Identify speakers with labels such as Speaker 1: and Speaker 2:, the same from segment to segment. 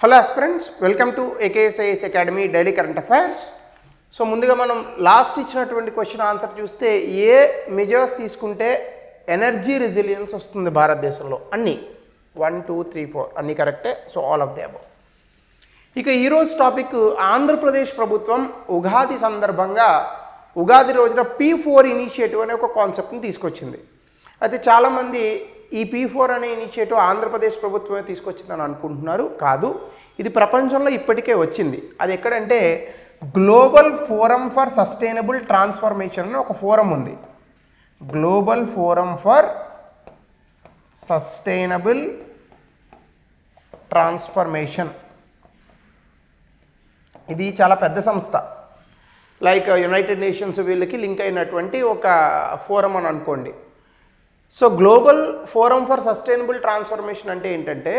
Speaker 1: Hello aspirants, welcome to AKSIS academy daily current affairs. So ముందుగా మనం last ఇచ్చినటువంటి question answer చూస్తే ఏ measures తీసుకుంటే ఎనర్జీ రెసిలియన్స్ వస్తుంది భారతదేశంలో అన్నీ 1 2 3 4 అన్నీ కరెక్టే. So all of the above. ఇక ఈరోజు టాపిక్ ఆంధ్రప్రదేశ్ ప్రభుత్వం ఉగాది సందర్భంగా ఉగాది రోజున P4 ఇనిషియేటివ్ అనే ఒక కాన్సెప్ట్ని తీసుకొచ్చింది. అయితే చాలామంది ఈ P4 అనే ఇనిషియేటివ్ ఆంధ్రప్రదేశ్ ప్రభుత్వమే తీసుకొచ్చిందని అనుకుంటున్నారు. కాదు, ఇది ప్రపంచంలో ఇప్పటికే వచ్చింది. అది ఎక్కడంటే global forum for sustainable transformation అని ఒక ఫోరం ఉంది. Global forum for sustainable transformation. ఇది చాలా పెద్ద సంస్థ, లైక్ యునైటెడ్ నేషన్స్ వీళ్ళకి లింక్ అయినటువంటి ఒక ఫోరం అని అనుకోండి. So global forum for sustainable transformation అంటే ఏంటంటే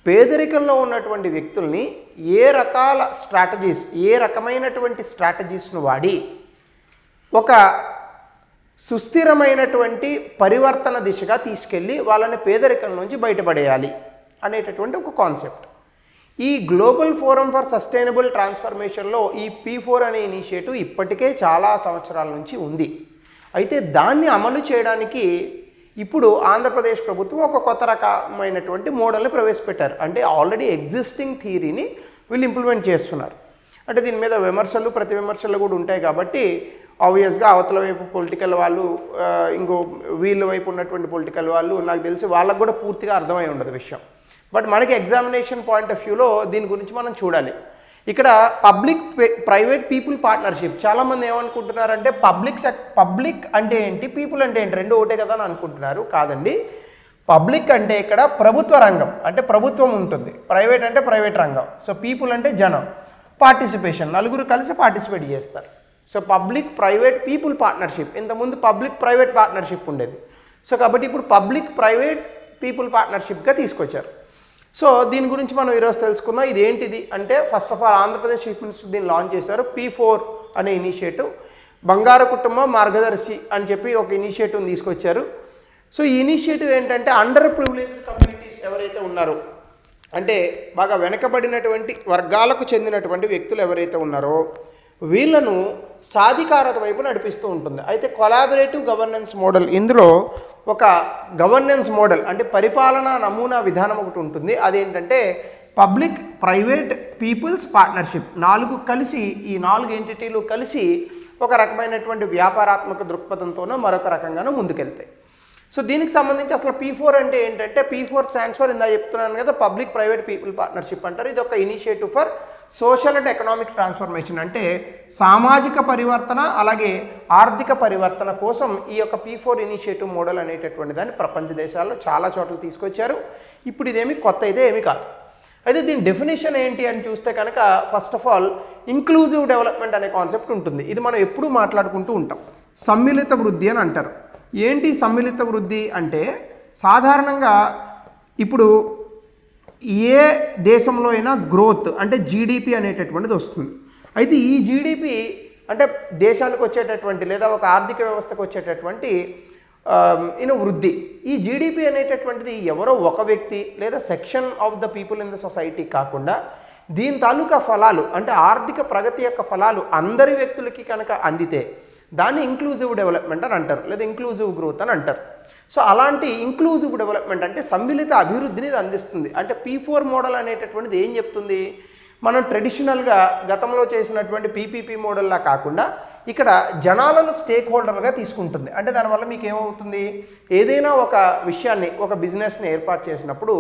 Speaker 1: పేదరికంలో ఉన్నటువంటి వ్యక్తుల్ని ఏ రకాల స్ట్రాటజీస్, ఏ రకమైనటువంటి స్ట్రాటజీస్ను వాడి ఒక సుస్థిరమైనటువంటి పరివర్తన దిశగా తీసుకెళ్ళి వాళ్ళని పేదరికం నుంచి బయటపడేయాలి అనేటటువంటి ఒక కాన్సెప్ట్. ఈ గ్లోబల్ ఫోరం ఫర్ సస్టైనబుల్ ట్రాన్స్ఫర్మేషన్లో ఈ P4 అనే ఇనిషియేటివ్ ఇప్పటికే చాలా సంవత్సరాల నుంచి ఉంది. అయితే దాన్ని అమలు చేయడానికి ఇప్పుడు ఆంధ్రప్రదేశ్ ప్రభుత్వం ఒక కొత్త రకమైనటువంటి మోడల్ని ప్రవేశపెట్టారు. అంటే ఆల్రెడీ ఎగ్జిస్టింగ్ థియరీని వీళ్ళు ఇంప్లిమెంట్ చేస్తున్నారు. అంటే దీని మీద విమర్శలు ప్రతి విమర్శలు కూడా ఉంటాయి కాబట్టి ఆబ్వియస్గా అవతల వైపు పొలిటికల్ వాళ్ళు, ఇంకో వీళ్ళ వైపు ఉన్నటువంటి పొలిటికల్ వాళ్ళు, నాకు తెలిసి వాళ్ళకు కూడా పూర్తిగా అర్థమై ఉండదు విషయం. బట్ మనకి ఎగ్జామినేషన్ పాయింట్ ఆఫ్ వ్యూలో దీని గురించి మనం చూడాలి. ఇక్కడ పబ్లిక్ ప్రైవేట్ పీపుల్ పార్ట్నర్షిప్. చాలామంది ఏమనుకుంటున్నారంటే పబ్లిక్ అంటే ఏంటి, పీపుల్ అంటే ఏంటి, రెండు ఒకటే కదా అని అనుకుంటున్నారు. కాదండి, పబ్లిక్ అంటే ఇక్కడ ప్రభుత్వ రంగం, అంటే ప్రభుత్వం ఉంటుంది. ప్రైవేట్ అంటే ప్రైవేట్ రంగం. సో పీపుల్ అంటే జనం, పార్టిసిపేషన్, నలుగురు కలిసి పార్టిసిపేట్ చేస్తారు. So public private people partnership. ఇంతకుముందు పబ్లిక్ ప్రైవేట్ పార్ట్నర్షిప్ ఉండేది. సో కాబట్టి ఇప్పుడు పబ్లిక్ ప్రైవేట్ పీపుల్ పార్ట్నర్షిప్గా తీసుకొచ్చారు. సో దీని గురించి మనం ఈరోజు తెలుసుకుందాం. ఇది ఏంటిది అంటే, first of all Andhra Pradesh chief minister దీన్ని లాంచ్ చేశారు. P4 అనే ఇనిషియేటివ్, బంగారు కుటుంబం మార్గదర్శి అని చెప్పి ఒక ఇనిషియేటివ్ని తీసుకొచ్చారు. సో ఈ ఇనిషియేటివ్ ఏంటంటే అండర్ ప్రివిలేజ్డ్ కమ్యూనిటీస్ ఎవరైతే ఉన్నారో, అంటే బాగా వెనకబడినటువంటి వర్గాలకు చెందినటువంటి వ్యక్తులు ఎవరైతే ఉన్నారో వీళ్ళను సాధికారత వైపు నడిపిస్తూ ఉంటుంది. అయితే కొలాబరేటివ్ గవర్నెన్స్ మోడల్, ఇందులో ఒక గవర్నెన్స్ మోడల్ అంటే పరిపాలనా నమూనా విధానం ఒకటి ఉంటుంది. అదేంటంటే పబ్లిక్ ప్రైవేట్ పీపుల్స్ పార్ట్నర్షిప్. ఈ నాలుగు ఎంటిటీలు కలిసి ఒక రకమైనటువంటి వ్యాపారాత్మక దృక్పథంతోనో మరొక రకంగానో ముందుకెళ్తాయి. సో దీనికి సంబంధించి అసలు P4 అంటే ఏంటంటే, P4 స్టాండ్స్ ఫర్, ఇందా చెప్తున్నాను కదా, పబ్లిక్ ప్రైవేట్ పీపుల్ పార్ట్నర్షిప్ అంటారు. ఇది ఒక initiative for social and economic transformation. అంటే సామాజిక పరివర్తన అలాగే ఆర్థిక పరివర్తన కోసం ఈ యొక్క P4 ఇనిషియేటివ్ మోడల్ అనేటటువంటి దాన్ని ప్రపంచ దేశాల్లో చాలా చోట్ల తీసుకొచ్చారు. ఇప్పుడు ఇదేమి కొత్త అయితే ఏమీ కాదు. అయితే దీని డెఫినేషన్ ఏంటి అని చూస్తే కనుక, first of all inclusive development అనే కాన్సెప్ట్ ఉంటుంది. ఇది మనం ఎప్పుడూ మాట్లాడుకుంటూ ఉంటాం. సమ్మిళిత వృద్ధి అని అంటారు. ఏంటి సమ్మిళిత వృద్ధి అంటే, సాధారణంగా ఇప్పుడు ఏ దేశంలో అయినా గ్రోత్ అంటే జీడిపి అనేటటువంటిది వస్తుంది. అయితే ఈ జీడిపి అంటే దేశానికి వచ్చేటటువంటి లేదా ఒక ఆర్థిక వ్యవస్థకు వచ్చేటటువంటి వృద్ధి. ఈ జీడిపి అనేటటువంటిది ఎవరో ఒక వ్యక్తి లేదా section of the people in the society కాకుండా దీని తాలూకా ఫలాలు అంటే ఆర్థిక ప్రగతి యొక్క ఫలాలు అందరి వ్యక్తులకి కనుక అందితే దాన్ని ఇంక్లూజివ్ డెవలప్మెంట్ అని అంటారు, లేదా ఇంక్లూజివ్ గ్రోత్ అని అంటారు. సో అలాంటి ఇంక్లూజివ్ డెవలప్మెంట్ అంటే సమ్మిళిత అభివృద్ధిని ఇది అందిస్తుంది. అంటే P4 మోడల్ అనేటటువంటిది ఏం చెప్తుంది, మనం ట్రెడిషనల్గా గతంలో చేసినటువంటి PPP మోడల్లా కాకుండా ఇక్కడ జనాలను స్టేక్ హోల్డర్గా తీసుకుంటుంది. అంటే దానివల్ల మీకు ఏమవుతుంది, ఏదైనా ఒక విషయాన్ని, ఒక బిజినెస్ని ఏర్పాటు చేసినప్పుడు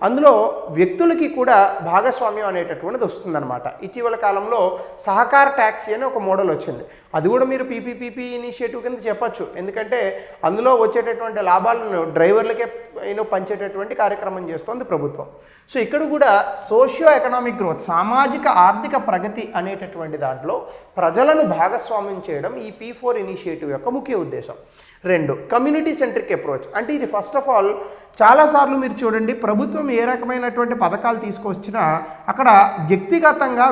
Speaker 1: అందులో వ్యక్తులకి కూడా భాగస్వామ్యం అనేటటువంటిది వస్తుందన్నమాట. ఇటీవల కాలంలో సహకార ట్యాక్సీ అని ఒక మోడల్ వచ్చింది. అది కూడా మీరు PPP ఇనిషియేటివ్ కింద చెప్పచ్చు. ఎందుకంటే అందులో వచ్చేటటువంటి లాభాలను డ్రైవర్లకే పంచేటటువంటి కార్యక్రమం చేస్తోంది ప్రభుత్వం. సో ఇక్కడ కూడా సోషియో ఎకనామిక్ గ్రోత్, సామాజిక ఆర్థిక ప్రగతి అనేటటువంటి దాంట్లో ప్రజలను భాగస్వామ్యం చేయడం ఈ P4 ఇనిషియేటివ్ యొక్క ముఖ్య ఉద్దేశం. 2, కమ్యూనిటీ సెంట్రిక్ అప్రోచ్. అంటే ఇది ఫస్ట్ ఆఫ్ ఆల్ చాలాసార్లు మీరు చూడండి, ప్రభుత్వం ఏ రకమైనటువంటి పథకాలు తీసుకొచ్చినా అక్కడ వ్యక్తిగతంగా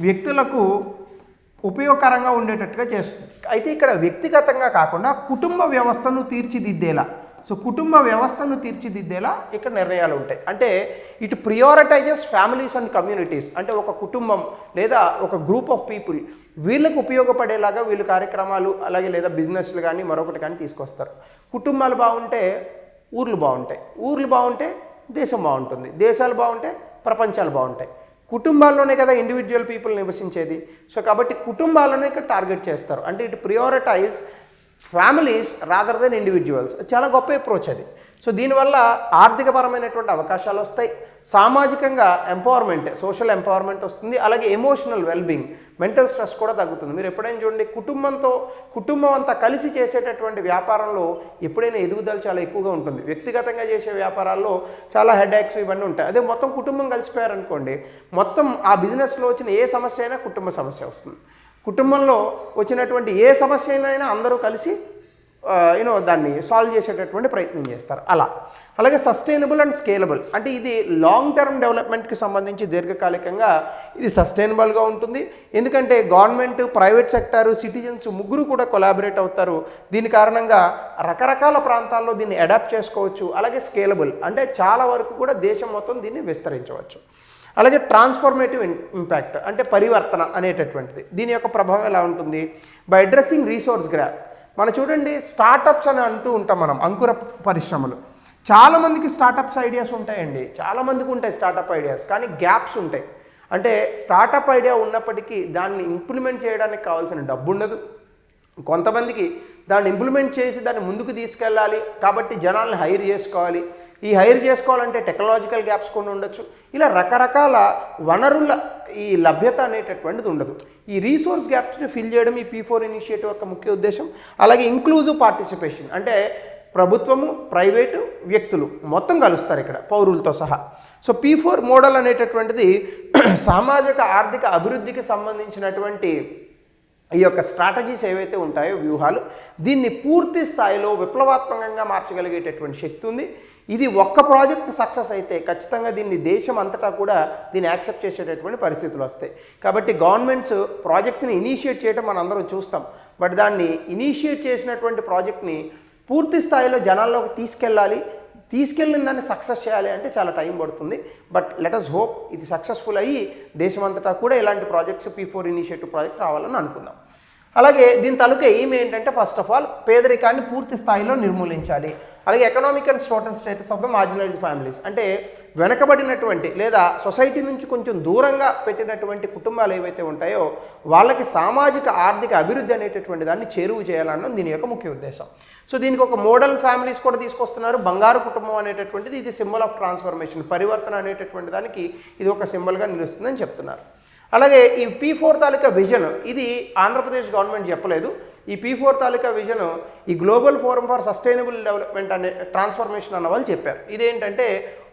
Speaker 1: వ్యక్తులకు ఉపయోగకరంగా ఉండేటట్టుగా చేస్తుంది. అయితే ఇక్కడ వ్యక్తిగతంగా కాకుండా కుటుంబ వ్యవస్థను తీర్చిదిద్దేలా, సో కుటుంబ వ్యవస్థను తీర్చిదిద్దేలా ఇక్కడ నిర్ణయాలు ఉంటాయి. అంటే ఇటు ప్రియారిటైజెస్ ఫ్యామిలీస్ అండ్ కమ్యూనిటీస్, అంటే ఒక కుటుంబం లేదా ఒక గ్రూప్ ఆఫ్ పీపుల్ వీళ్ళకు ఉపయోగపడేలాగా వీళ్ళు కార్యక్రమాలు అలాగే లేదా బిజినెస్లు కానీ మరొకటి కానీ తీసుకొస్తారు. కుటుంబాలు బాగుంటే ఊర్లు బాగుంటాయి, ఊర్లు బాగుంటే దేశం బాగుంటుంది, దేశాలు బాగుంటే ప్రపంచాలు బాగుంటాయి. కుటుంబాల్లోనే కదా ఇండివిజువల్ పీపుల్ నివసించేది. సో కాబట్టి కుటుంబాలను ఇక్కడ టార్గెట్ చేస్తారు. అంటే ఇటు prioritise families rather than individuals. చాలా గొప్ప అప్రోచ్ అది. సో దీనివల్ల ఆర్థికపరమైనటువంటి అవకాశాలు వస్తాయి, సామాజికంగా ఎంపవర్మెంట్, సోషల్ ఎంపవర్మెంట్ వస్తుంది, అలాగే ఎమోషనల్ వెల్బీయింగ్, మెంటల్ స్ట్రెస్ కూడా తగ్గుతుంది. మీరు ఎప్పుడైనా చూడండి, కుటుంబం అంతా కలిసి చేసేటటువంటి వ్యాపారంలో ఎప్పుడైనా ఎదుగుదల చాలా ఎక్కువగా ఉంటుంది. వ్యక్తిగతంగా చేసే వ్యాపారాల్లో చాలా హెడేక్స్ ఇవన్నీ ఉంటాయి. అదే మొత్తం కుటుంబం కలిసిపోయారనుకోండి, మొత్తం ఆ బిజినెస్లో వచ్చిన ఏ సమస్య అయినా కుటుంబ సమస్య వస్తుంది. కుటుంబంలో వచ్చినటువంటి ఏ సమస్య అయినా అందరూ కలిసి దాన్ని సాల్వ్ చేసేటటువంటి ప్రయత్నం చేస్తారు. అలాగే సస్టైనబుల్ అండ్ స్కేలబుల్, అంటే ఇది లాంగ్ టర్మ్ డెవలప్మెంట్కి సంబంధించి దీర్ఘకాలికంగా ఇది సస్టైనబుల్గా ఉంటుంది. ఎందుకంటే గవర్నమెంట్, ప్రైవేట్ సెక్టారు, సిటిజన్స్ ముగ్గురు కూడా కొలాబరేట్ అవుతారు. దీని కారణంగా రకరకాల ప్రాంతాల్లో దీన్ని అడాప్ట్ చేసుకోవచ్చు. అలాగే స్కేలబుల్, అంటే చాలా వరకు కూడా దేశం మొత్తం దీన్ని విస్తరించవచ్చు. అలాగే ట్రాన్స్ఫార్మేటివ్ ఇంపాక్ట్, అంటే పరివర్తన అనేటటువంటిది. దీని యొక్క ప్రభావం ఎలా ఉంటుంది? By addressing resource grab. మనం చూడండి, స్టార్టప్స్ అని అంటూ ఉంటాం మనం, అంకుర పరిశ్రమలు. చాలామందికి స్టార్టప్స్ ఐడియాస్ ఉంటాయండి, చాలామందికి ఉంటాయి స్టార్టప్ ఐడియాస్, కానీ గ్యాప్స్ ఉంటాయి. అంటే స్టార్టప్ ఐడియా ఉన్నప్పటికీ దాన్ని ఇంప్లిమెంట్ చేయడానికి కావాల్సిన డబ్బు ఉండదు. కొంతమందికి దాన్ని ఇంప్లిమెంట్ చేసి దాన్ని ముందుకు తీసుకెళ్ళాలి కాబట్టి జనాల్ని హైర్ చేసుకోవాలి. ఈ హైర్ చేసుకోవాలంటే టెక్నాలజికల్ గ్యాప్స్ కొన్ని ఉండొచ్చు. ఇలా రకరకాల వనరుల ఈ లభ్యత అనేటటువంటిది ఉండదు. ఈ రీసోర్స్ గ్యాప్స్ని ఫిల్ చేయడం ఈ P4 ఇనిషియేటివ్ యొక్క ముఖ్య ఉద్దేశం. అలాగే ఇంక్లూజివ్ పార్టిసిపేషన్, అంటే ప్రభుత్వము, ప్రైవేటు, వ్యక్తులు మొత్తం కలుస్తారు ఇక్కడ పౌరులతో సహా. సో P4 మోడల్ అనేటటువంటిది సామాజిక ఆర్థిక అభివృద్ధికి సంబంధించినటువంటి ఈ యొక్క స్ట్రాటజీస్ ఏవైతే ఉంటాయో, వ్యూహాలు, దీన్ని పూర్తి స్థాయిలో విప్లవాత్మకంగా మార్చగలిగేటటువంటి శక్తి ఉంది. ఇది ఒక్క ప్రాజెక్ట్ సక్సెస్ అయితే ఖచ్చితంగా దీన్ని దేశం అంతటా కూడా దీన్ని యాక్సెప్ట్ చేసేటటువంటి పరిస్థితులు వస్తాయి. కాబట్టి గవర్నమెంట్స్ ప్రాజెక్ట్స్ని ఇనిషియేట్ చేయడం మనం అందరం చూస్తాం. బట్ దాన్ని ఇనిషియేట్ చేసినటువంటి ప్రాజెక్ట్ని పూర్తి స్థాయిలో జనాల్లోకి తీసుకెళ్ళిన దాన్ని సక్సెస్ చేయాలి అంటే చాలా టైం పడుతుంది. బట్ లెట్ అస్ హోప్ ఇది సక్సెస్ఫుల్ అయ్యి దేశమంతటా కూడా ఇలాంటి ప్రాజెక్ట్స్, P4 ఇనిషియేటివ్ ప్రాజెక్ట్స్ రావాలని అనుకుందాం. అలాగే దీని తాలూకా ఎయిమ్ ఏంటంటే, ఫస్ట్ ఆఫ్ ఆల్ పేదరికాన్ని పూర్తి స్థాయిలో నిర్మూలించాలి. అలాగే economic and social status of the marginalised families, అంటే వెనకబడినటువంటి లేదా సొసైటీ నుంచి కొంచెం దూరంగా పెట్టినటువంటి కుటుంబాలు ఏవైతే ఉంటాయో వాళ్ళకి సామాజిక ఆర్థిక అభివృద్ధి అనేటటువంటి దాన్ని చేరువ చేయాలన్నది దీని యొక్క ముఖ్య ఉద్దేశం. సో దీనికి ఒక మోడల్ ఫ్యామిలీస్ కూడా తీసుకొస్తున్నారు. బంగారు కుటుంబం అనేటటువంటిది ఇది సింబల్ ఆఫ్ ట్రాన్స్ఫర్మేషన్, పరివర్తన అనేటటువంటి దానికి ఇది ఒక సింబల్గా నిలుస్తుందని చెప్తున్నారు. అలాగే ఈ P4 తాలూకా విజన్ ఇది ఆంధ్రప్రదేశ్ గవర్నమెంట్ చెప్పలేదు. ఈ P4 తాలూకా విజన్ ఈ global forum for sustainable development అనే ట్రాన్స్ఫర్మేషన్ అన్న వాళ్ళు చెప్పారు. ఇదేంటంటే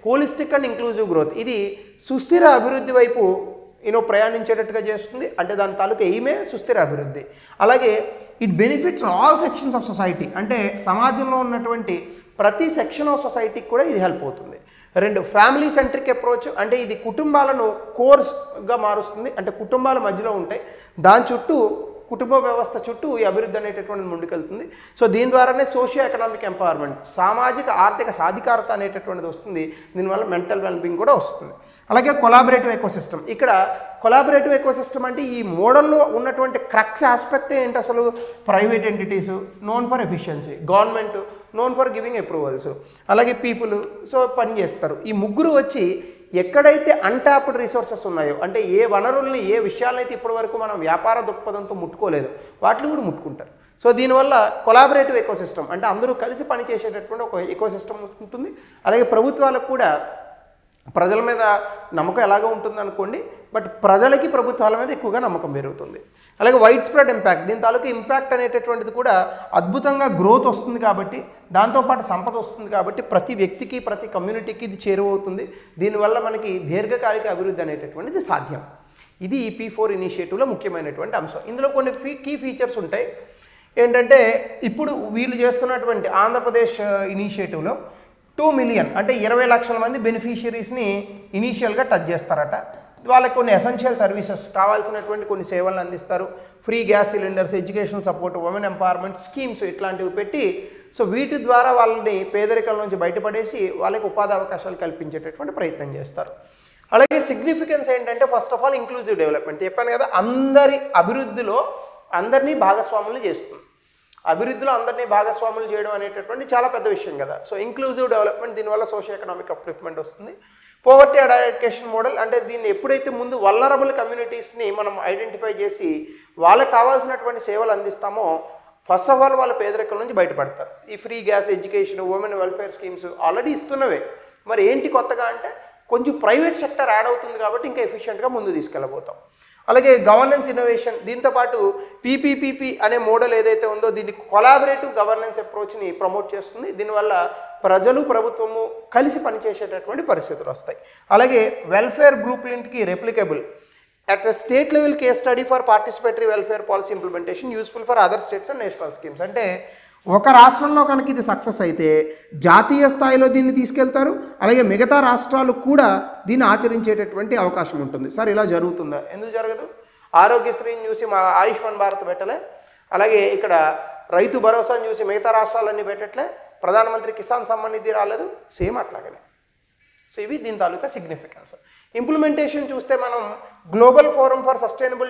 Speaker 1: హోలిస్టిక్ అండ్ ఇంక్లూజివ్ గ్రోత్, ఇది సుస్థిర అభివృద్ధి వైపు ప్రయాణించేటట్టుగా చేస్తుంది. అంటే దాని తాలూకా ఎయిమే సుస్థిర అభివృద్ధి. అలాగే it benefits all sections of society, అంటే సమాజంలో ఉన్నటువంటి ప్రతి సెక్షన్ ఆఫ్ సొసైటీకి కూడా ఇది హెల్ప్ అవుతుంది. 2 ఫ్యామిలీ సెంట్రిక్ అప్రోచ్, అంటే ఇది కుటుంబాలను కోర్స్గా మారుస్తుంది. అంటే కుటుంబాల మధ్యలో ఉంటాయి, దాని చుట్టూ కుటుంబ వ్యవస్థ చుట్టూ ఈ అభివృద్ధి అనేటటువంటిది ముందుకెళ్తుంది. సో దీని ద్వారానే సోషియో ఎకనామిక్ ఎంపవర్మెంట్, సామాజిక ఆర్థిక సాధికారత అనేటటువంటిది వస్తుంది. దీనివల్ల మెంటల్ వెల్బీయింగ్ కూడా వస్తుంది. అలాగే కొలాబరేటివ్ ఎకోసిస్టమ్, ఇక్కడ కొలాబరేటివ్ ఎకోసిస్టమ్ అంటే ఈ మోడల్లో ఉన్నటువంటి క్రక్స్ ఆస్పెక్ట్ ఏంటి? అసలు private entities known for efficiency, government known for giving approvals, అలాగే పీపుల్ సో పని చేస్తారు. ఈ ముగ్గురు వచ్చి ఎక్కడైతే అన్టాప్డ్ రిసోర్సెస్ ఉన్నాయో, అంటే ఏ వనరుల్ని, ఏ విషయాలైతే ఇప్పటి వరకు మనం వ్యాపార దృక్పథంతో ముట్టుకోలేదు వాటిని కూడా ముట్టుకుంటారు. సో దీనివల్ల కొలాబరేటివ్ ఎకోసిస్టమ్, అంటే అందరూ కలిసి పనిచేసేటటువంటి ఒక ఎకోసిస్టమ్ ఉంటుంది. అలాగే ప్రభుత్వాలకు కూడా ప్రజల మీద నమ్మకం ఎలాగో ఉంటుంది అనుకోండి, బట్ ప్రజలకి ప్రభుత్వాల మీద ఎక్కువగా నమ్మకం పెరుగుతుంది. అలాగే వైడ్ స్ప్రెడ్ ఇంపాక్ట్, దీని తాలూకు ఇంపాక్ట్ అనేటటువంటిది కూడా అద్భుతంగా గ్రోత్ వస్తుంది కాబట్టి, దాంతోపాటు సంపద వస్తుంది కాబట్టి ప్రతి వ్యక్తికి, ప్రతి కమ్యూనిటీకి ఇది చేరువవుతుంది. దీనివల్ల మనకి దీర్ఘకాలిక అభివృద్ధి అనేటటువంటిది సాధ్యం. ఇది ఈ P4 ఇనిషియేటివ్లో ముఖ్యమైనటువంటి అంశం. ఇందులో కొన్ని కీ ఫీచర్స్ ఉంటాయి. ఏంటంటే ఇప్పుడు వీళ్ళు చేస్తున్నటువంటి ఆంధ్రప్రదేశ్ ఇనిషియేటివ్లో 2 మిలియన్ అంటే 20 లక్షల మంది బెనిఫిషియరీస్ని ఇనీషియల్గా టచ్ చేస్తారట. వాళ్ళకి కొన్ని ఎసెన్షియల్ సర్వీసెస్, కావాల్సినటువంటి కొన్ని సేవలను అందిస్తారు. Free gas cylinders, education support, women empowerment schemes ఇట్లాంటివి పెట్టి సో వీటి ద్వారా వాళ్ళని పేదరికం నుంచి బయటపడేసి వాళ్ళకి ఉపాధి అవకాశాలు కల్పించేటటువంటి ప్రయత్నం చేస్తారు. అలాగే సిగ్నిఫికెన్స్ ఏంటంటే first of all inclusive development. చెప్పాను కదా, అందరి అభివృద్ధిలో అందరినీ భాగస్వాములు చేస్తుంది. అభివృద్ధిలో అందరినీ భాగస్వాములు చేయడం అనేటటువంటి చాలా పెద్ద విషయం కదా. సో ఇంక్లూజివ్ డెవలప్మెంట్, దీనివల్ల సోషియో ఎకనామిక్ అప్లిఫ్ట్మెంట్ వస్తుంది. పోవర్టీ ఎరాడికేషన్ మోడల్ అంటే దీన్ని ఎప్పుడైతే ముందు వల్నరబుల్ కమ్యూనిటీస్ని మనం ఐడెంటిఫై చేసి వాళ్ళకి కావాల్సినటువంటి సేవలు అందిస్తామో ఫస్ట్ ఆఫ్ ఆల్ వాళ్ళ పేదరికం నుంచి బయటపడతారు. ఈ free gas, education, women welfare schemes already ఇస్తున్నవే. మరి ఏంటి కొత్తగా అంటే కొంచెం ప్రైవేట్ సెక్టర్ యాడ్ అవుతుంది కాబట్టి ఇంకా ఎఫిషియెంట్గా ముందు తీసుకెళ్ళబోతాం. అలాగే గవర్నెన్స్ ఇన్నోవేషన్, దీంతోపాటు పీపీపీపీ అనే మోడల్ ఏదైతే ఉందో దీన్ని కొలాబరేటివ్ గవర్నెన్స్ అప్రోచ్ని ప్రమోట్ చేస్తుంది. దీనివల్ల ప్రజలు ప్రభుత్వము కలిసి పనిచేసేటటువంటి పరిస్థితులు వస్తాయి. అలాగే వెల్ఫేర్ బ్లూ ప్రింట్కి replicable at a state level case study for participatory welfare policy implementation useful for other states and national schemes. అంటే ఒక రాష్ట్రంలో కనుక ఇది సక్సెస్ అయితే జాతీయ స్థాయిలో దీన్ని తీసుకెళ్తారు. అలాగే మిగతా రాష్ట్రాలు కూడా దీన్ని ఆచరించేటటువంటి అవకాశం ఉంటుంది. సార్ ఇలా జరుగుతుందా? ఎందుకు జరగదు? ఆరోగ్యశ్రీని చూసి మా ఆయుష్మాన్ భారత్ పెట్టలే, అలాగే ఇక్కడ రైతు భరోసాని చూసి మిగతా రాష్ట్రాలన్నీ పెట్టట్లే, ప్రధానమంత్రి కిసాన్ సమ్మాన్ నిధి రాలేదు, సేమ్ అట్లాగనే. సో ఇవి దీని తాలూకా సిగ్నిఫికెన్స్. ఇంప్లిమెంటేషన్ చూస్తే మనం global forum for sustainable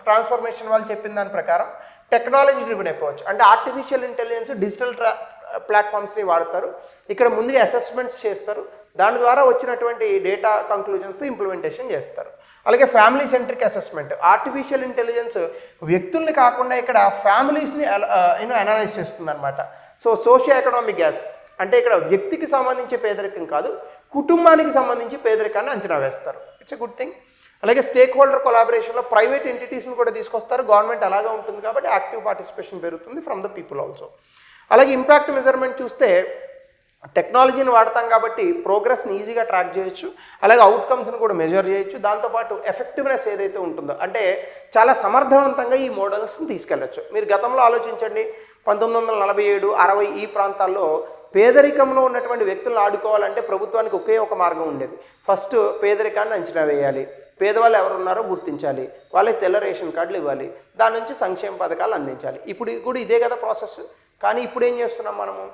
Speaker 1: transformation వాళ్ళు చెప్పిన దాని ప్రకారం టెక్నాలజీ డ్రివెన్ అప్రోచ్ అంటే ఆర్టిఫిషియల్ ఇంటెలిజెన్స్, డిజిటల్ ప్లాట్ఫామ్స్ని వాడతారు. ఇక్కడ ముందుగా అసెస్మెంట్స్ చేస్తారు, దాని ద్వారా వచ్చినటువంటి డేటా కంక్లూజన్స్తో ఇంప్లిమెంటేషన్ చేస్తారు. అలాగే family centric assessment, artificial intelligence వ్యక్తుల్ని కాకుండా ఇక్కడ ఫ్యామిలీస్ని అనలైజ్ చేస్తుంది అనమాట. సో సోషియో ఎకనామిక్ గ్యాప్ అంటే ఇక్కడ వ్యక్తికి సంబంధించి పేదరికం కాదు, కుటుంబానికి సంబంధించి పేదరికాన్ని అంచనా వేస్తారు. It's a good thing. అలాగే స్టేక్ హోల్డర్ కొలాబరేషన్లో ప్రైవేట్ ఎంటిటీస్ని కూడా తీసుకొస్తారు. గవర్నమెంట్ అలాగా ఉంటుంది కాబట్టి యాక్టివ్ పార్టిసిపేషన్ పెరుగుతుంది ఫ్రమ్ ద పీపుల్ ఆల్సో. అలాగే ఇంపాక్ట్ మెజర్మెంట్ చూస్తే టెక్నాలజీని వాడతాం కాబట్టి ప్రోగ్రెస్ని ఈజీగా ట్రాక్ చేయొచ్చు, అలాగే అవుట్కమ్స్ని కూడా మెజర్ చేయొచ్చు. దాంతోపాటు ఎఫెక్టివ్నెస్ ఏదైతే ఉంటుందో అంటే చాలా సమర్థవంతంగా ఈ మోడల్స్ని తీసుకెళ్ళచ్చు. మీరు గతంలో ఆలోచించండి, 1947, 60 ఈ ప్రాంతాల్లో పేదరికంలో ఉన్నటువంటి వ్యక్తులను ఆడుకోవాలంటే ప్రభుత్వానికి ఒకే ఒక మార్గం ఉండేది. ఫస్ట్ పేదరికాన్ని అంచనా వేయాలి, పేదవాళ్ళు ఎవరు ఉన్నారో గుర్తించాలి, వాళ్ళకి తెల్ల రేషన్ కార్డులు ఇవ్వాలి, దాని నుంచి సంక్షేమ పథకాలు అందించాలి. ఇప్పుడు కూడా ఇదే కదా ప్రాసెస్. కానీ ఇప్పుడు ఏం చేస్తున్నాం మనము,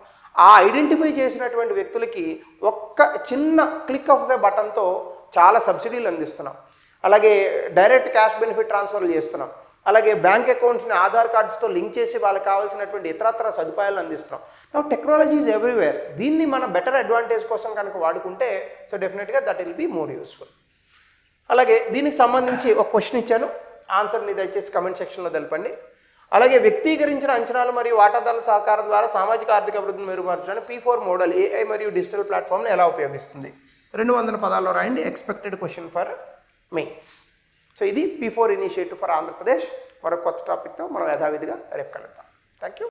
Speaker 1: ఆ ఐడెంటిఫై చేసినటువంటి వ్యక్తులకి ఒక్క చిన్న క్లిక్ ఆఫ్ ద బటన్తో చాలా సబ్సిడీలు అందిస్తున్నాం. అలాగే డైరెక్ట్ క్యాష్ బెనిఫిట్ ట్రాన్స్ఫర్లు చేస్తున్నాం. అలాగే బ్యాంక్ అకౌంట్స్ని ఆధార్ కార్డ్స్తో లింక్ చేసి వాళ్ళకి కావాల్సినటువంటి ఇతరత్ర సదుపాయాలు అందిస్తున్నాం. నా టెక్నాలజీ ఈజ్ ఎవ్రీవేర్. దీన్ని మనం బెటర్ అడ్వాంటేజ్ కోసం కనుక వాడుకుంటే సో డెఫినెట్గా that will be more useful. అలాగే దీనికి సంబంధించి ఒక క్వశ్చన్ ఇచ్చాను, ఆన్సర్ని దయచేసి కమెంట్ సెక్షన్లో తెలపండి. అలాగే వ్యక్తీకరించిన అంచనాలు మరియు వాటాదారుల సహకారం ద్వారా సామాజిక ఆర్థిక అభివృద్ధిని మెరుగుపరచడానికి P4 మోడల్ AI మరియు డిజిటల్ ప్లాట్ఫామ్ని ఎలా ఉపయోగిస్తుంది? 200 పదాల్లో రాయండి. Expected question for mains. So ఇది P4 ఇనిషియేటివ్ ఫర్ ఆంధ్రప్రదేశ్. మరొక కొత్త టాపిక్తో మనం యథావిధిగా రేపు కలుద్దాం. Thank you.